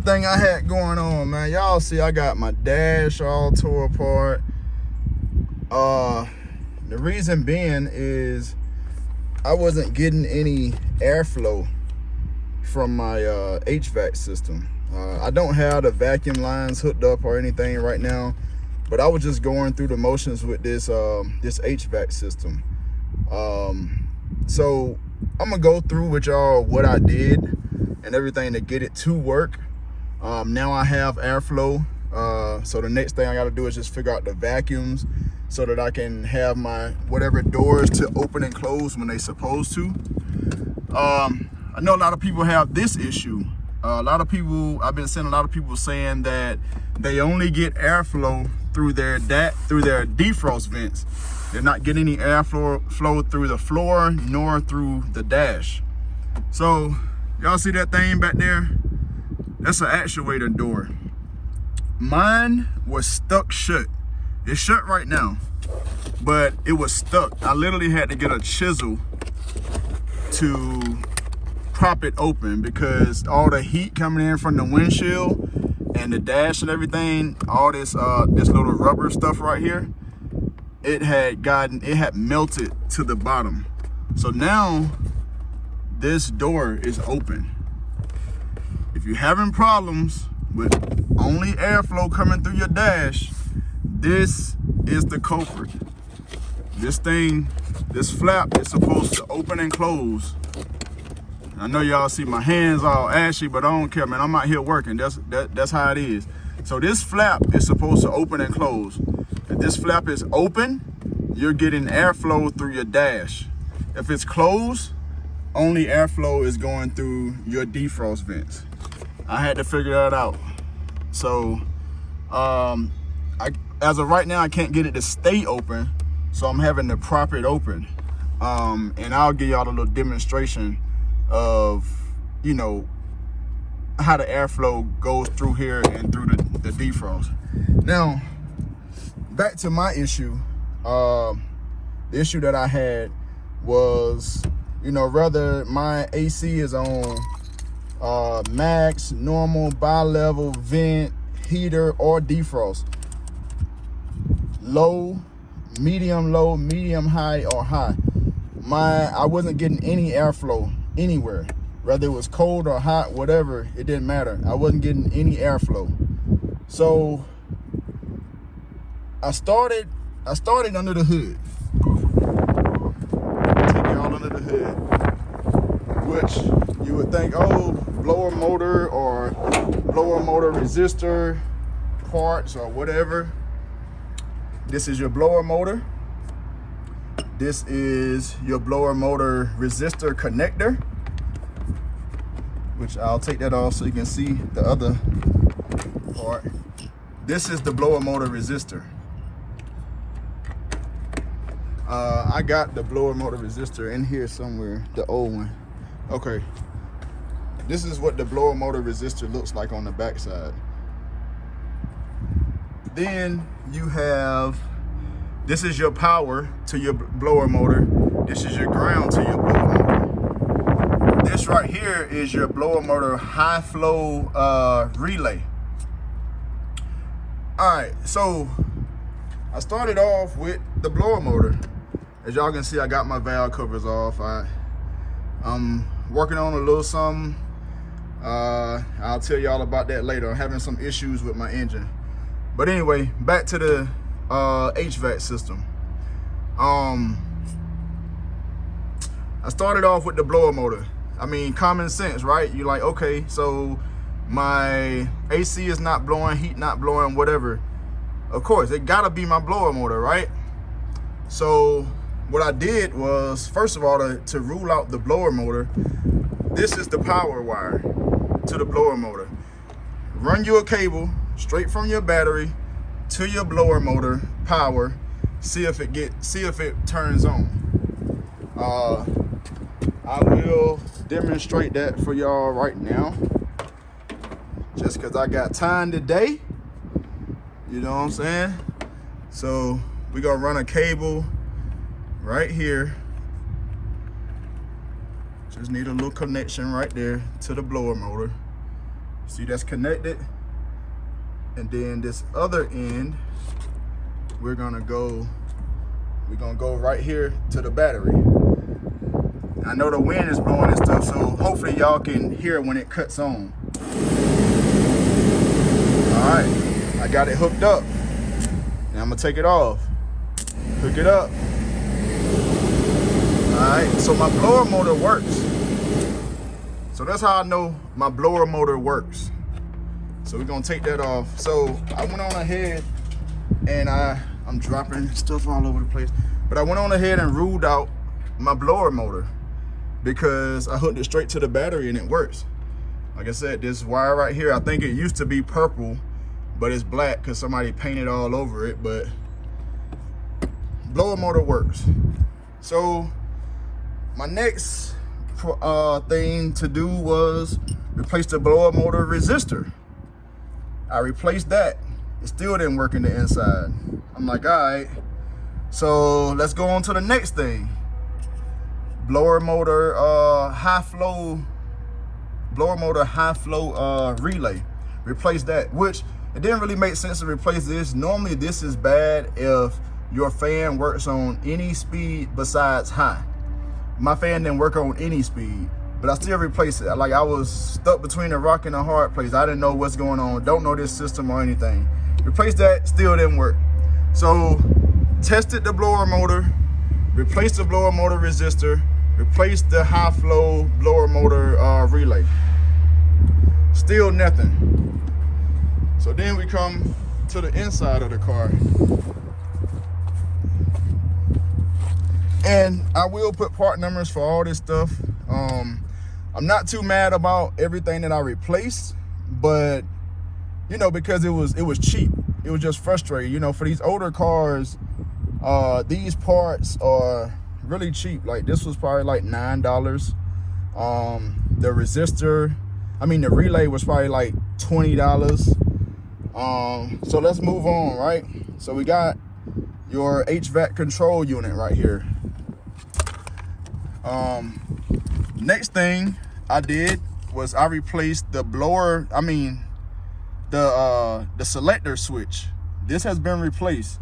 thing I had going on, man. Y'all see I got my dash all tore apart. The reason being is I wasn't getting any airflow from my HVAC system. I don't have the vacuum lines hooked up or anything right now, but I was just going through the motions with this this HVAC system. So I'm gonna go through with y'all what I did and everything to get it to work. Now I have airflow, so the next thing I gotta do is just figure out the vacuums so that I can have my whatever doors to open and close when they supposed to. I know a lot of people have this issue. I've been seeing a lot of people saying that they only get airflow through their defrost vents. They're not getting any airflow through the floor nor through the dash. So y'all see that thing back there? That's an actuator door. Mine was stuck shut. It's shut right now, but it was stuck. I literally had to get a chisel to prop it open because all the heat coming in from the windshield and the dash and everything, all this little rubber stuff right here, it had melted to the bottom. So now this door is open. If you're having problems with only airflow coming through your dash, this is the culprit. This flap is supposed to open and close. I know y'all see my hands all ashy, but I don't care, man. I'm out here working. That's how it is. So this flap is supposed to open and close. If this flap is open, you're getting airflow through your dash. If it's closed, only airflow is going through your defrost vents. I had to figure that out. So as of right now, I can't get it to stay open, so I'm having to prop it open. And I'll give y'all a little demonstration of, you know, how the airflow goes through here and through the defrost. Now, back to my issue. The issue that I had was, you know, whether my AC is on max, normal, bi-level, vent, heater, or defrost, low, medium high, or high, I wasn't getting any airflow anywhere. Whether it was cold or hot, whatever, it didn't matter. I wasn't getting any airflow. So I started under the hood. Take y'all under the hood, which you would think, oh, blower motor or blower motor resistor parts or whatever. This is your blower motor. This is your blower motor resistor connector, which I'll take that off so you can see the other part. This is the blower motor resistor. I got the blower motor resistor in here somewhere, the old one. Okay, this is what the blower motor resistor looks like on the back side. Then you have, this is your power to your blower motor. This is your ground to your blower motor. This right here is your blower motor high flow relay. All right, so I started off with the blower motor. As y'all can see, I got my valve covers off. I'm working on a little something. I'll tell y'all about that later. I'm having some issues with my engine. But anyway, back to the HVAC system. I started off with the blower motor. I mean, common sense, right? You're like, okay, so my AC is not blowing, heat not blowing, whatever. Of course, it gotta be my blower motor, right? So what I did was, first of all, to rule out the blower motor, this is the power wire to the blower motor. Run your cable straight from your battery to your blower motor power. See if it turns on. I will demonstrate that for y'all right now, just because I got time today. You know what I'm saying? So we're gonna run a cable right here. Just need a little connection right there to the blower motor. See, that's connected. And then this other end, we're gonna go right here to the battery. I know the wind is blowing and stuff, so hopefully y'all can hear when it cuts on. All right, I got it hooked up. Now I'm gonna take it off, hook it up. All right, so my blower motor works. So that's how I know my blower motor works. So we're gonna take that off. So I went on ahead and I'm dropping stuff all over the place. But I went on ahead and ruled out my blower motor because I hooked it straight to the battery and it works. Like I said, this wire right here, I think it used to be purple, but it's black because somebody painted all over it, but blower motor works. So my next thing to do was replace the blower motor resistor. I replaced that. It still didn't work in the inside. I'm like, all right, so let's go on to the next thing. Blower motor high flow relay. Replace that, which it didn't really make sense to replace this. Normally this is bad if your fan works on any speed besides high. My fan didn't work on any speed, but I still replaced it. Like I was stuck between a rock and a hard place. I didn't know what's going on. Don't know this system or anything. Replaced that, still didn't work. So tested the blower motor, replaced the blower motor resistor, replaced the high flow blower motor relay. Still nothing. So then we come to the inside of the car. And I will put part numbers for all this stuff. I'm not too mad about everything that I replaced, but you know, because it was cheap. It was just frustrating. You know, for these older cars, these parts are really cheap. Like this was probably like $9. The resistor, the relay was probably like $20. So let's move on, right? So we got your HVAC control unit right here. Next thing I did was I replaced the the selector switch. This has been replaced.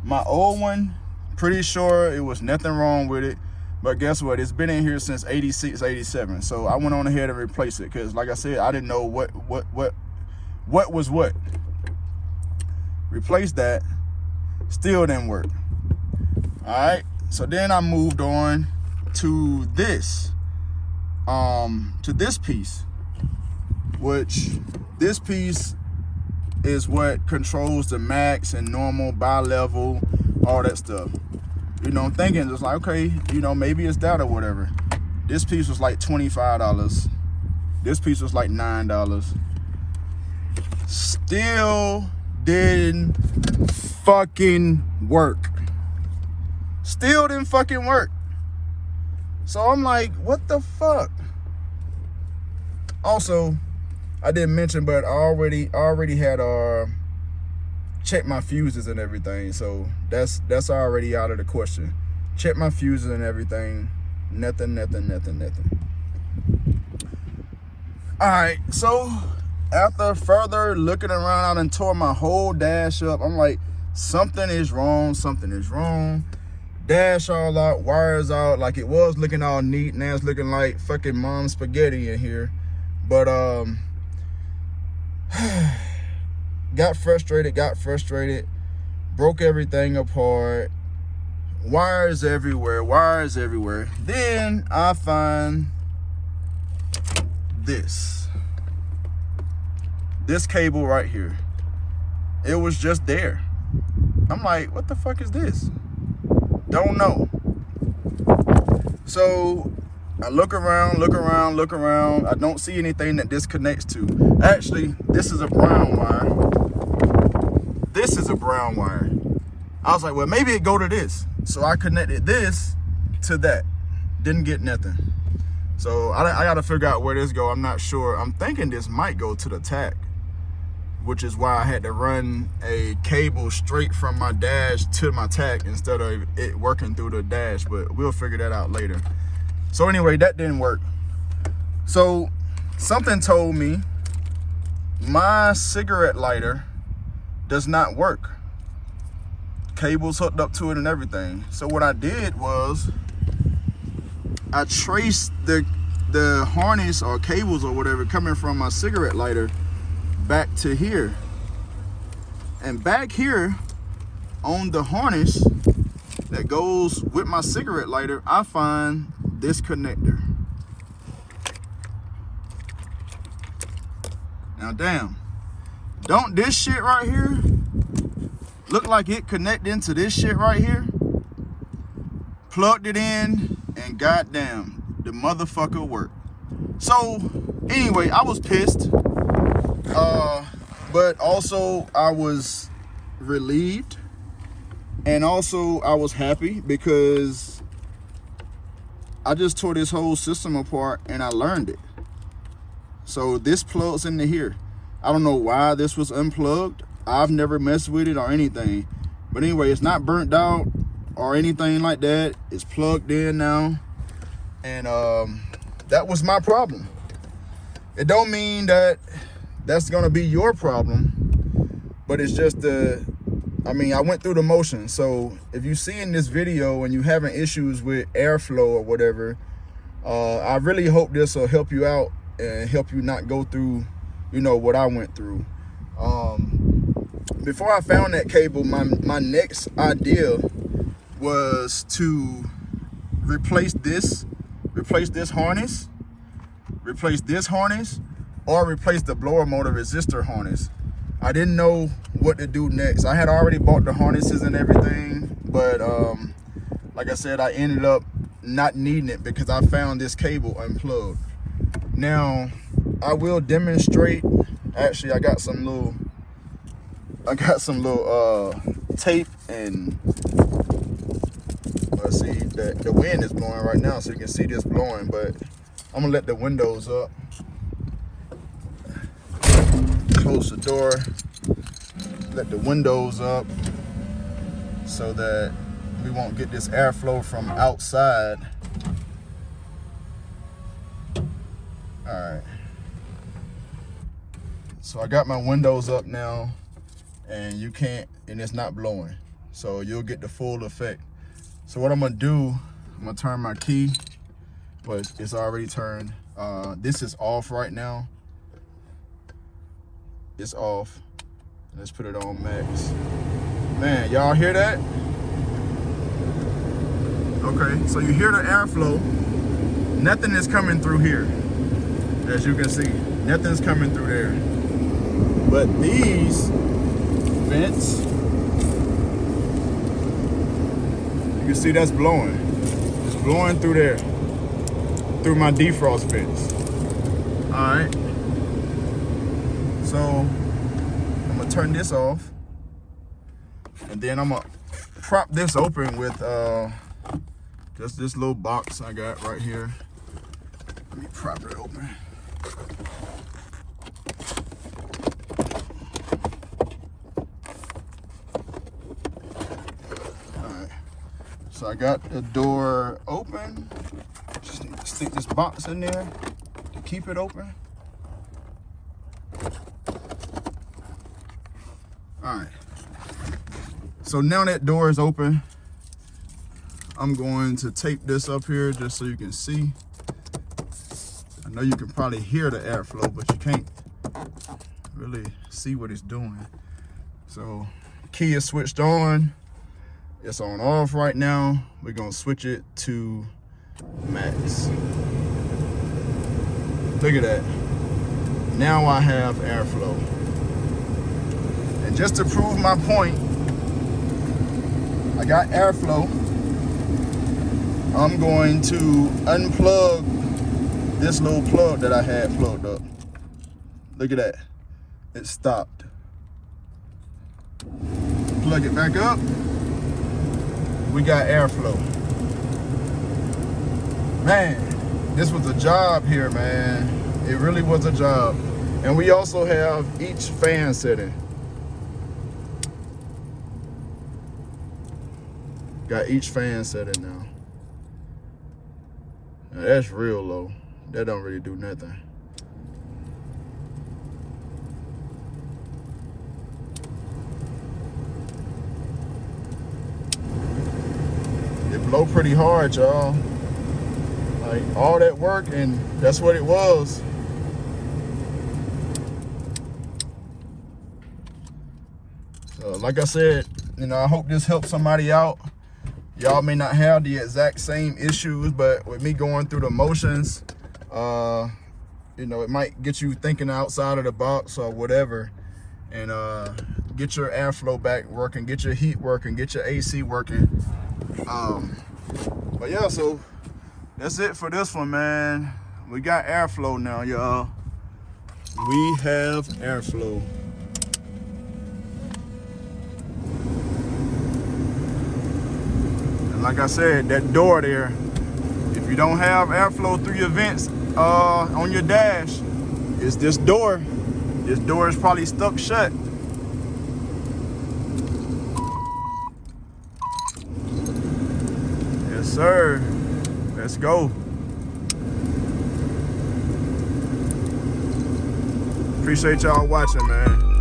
My old one, pretty sure it was nothing wrong with it, but guess what? It's been in here since 86, 87. So I went on ahead and replaced it because, like I said, I didn't know what was what. Replaced that, still didn't work. All right, so then I moved on to this piece, which this piece is what controls the max and normal, bi-level, all that stuff. You know, I'm thinking just like, okay, you know, maybe it's that or whatever. This piece was like $25. This piece was like $9. Still didn't fucking work. Still didn't fucking work. So I'm like, what the fuck? Also, I didn't mention, but I already had checked my fuses and everything. So that's already out of the question. Check my fuses and everything. Nothing. All right, so after further looking around, I done tore my whole dash up. I'm like, something is wrong. Dash all out, wires out. Like it was looking all neat. Now it's looking like fucking mom's spaghetti in here. But got frustrated, broke everything apart. Wires everywhere. Then I find this cable right here. It was just there. I'm like, what the fuck is this? Don't know. So I look around. I don't see anything that this connects to. Actually, this is a brown wire. I was like, well, maybe it go to this. So I connected this to that. Didn't get nothing. So I gotta figure out where this go. I'm not sure. I'm thinking this might go to the tach, which is why I had to run a cable straight from my dash to my tach instead of it working through the dash, but we'll figure that out later. So anyway, that didn't work. So something told me my cigarette lighter does not work. Cables hooked up to it and everything. So what I did was I traced the harness or cables or whatever coming from my cigarette lighter back to here. And back here on the harness that goes with my cigarette lighter, I find this connector. Now damn, don't this shit right here look like it connected into this shit right here? Plugged it in and goddamn, the motherfucker worked. So anyway, I was pissed, but also I was relieved, and also I was happy because I just tore this whole system apart and I learned it. So this plugs into here. I don't know why this was unplugged. I've never messed with it or anything. But anyway, it's not burnt out or anything like that. It's plugged in now. And that was my problem. It don't mean that that's gonna be your problem, but it's just I went through the motions. So if you see in this video and you having issues with airflow or whatever, I really hope this will help you out and help you not go through, you know, what I went through. Before I found that cable, my next idea was to replace this harness, or replace the blower motor resistor harness. I didn't know what to do next. I had already bought the harnesses and everything, but like I said, I ended up not needing it because I found this cable unplugged. Now I will demonstrate. Actually, I got some little tape, and let's see, the wind is blowing right now, so you can see this blowing, but I'm gonna let the windows up. Close the door, let the windows up so that we won't get this airflow from outside. All right. So I got my windows up now, and it's not blowing. So you'll get the full effect. So what I'm gonna do, I'm gonna turn my key, but it's already turned. This is off right now. It's off. Let's put it on max. Man, y'all hear that? Okay, so you hear the airflow. Nothing is coming through here. As you can see, nothing's coming through there. But these vents, you can see that's blowing. It's blowing through there, through my defrost vents. All right. So I'm gonna turn this off, and then I'm gonna prop this open with just this little box I got right here. Let me prop it open. So I got the door open. Just need to stick this box in there to keep it open. All right. So now that door is open, I'm going to tape this up here just so you can see. I know you can probably hear the airflow, but you can't really see what it's doing. So key is switched on. It's on off right now. We're gonna switch it to max. Look at that. Now I have airflow. And just to prove my point, I got airflow. I'm going to unplug this little plug that I had plugged up. Look at that. It stopped. Plug it back up. We got airflow. Man, this was a job here, man. It really was a job. And we also have each fan setting. Got each fan setting now. Now that's real low. That don't really do nothing. blow pretty hard, y'all. Like all that work, and that's what it was. So like I said, you know, I hope this helps somebody out. Y'all may not have the exact same issues, but with me going through the motions, you know, it might get you thinking outside of the box or whatever, and get your airflow back working, get your heat working, get your AC working. But yeah, so that's it for this one, man. We got airflow now, y'all. We have airflow. And like I said, that door there, if you don't have airflow through your vents on your dash, it's this door. This door is probably stuck shut. Yes, sir. Let's go. Appreciate y'all watching, man.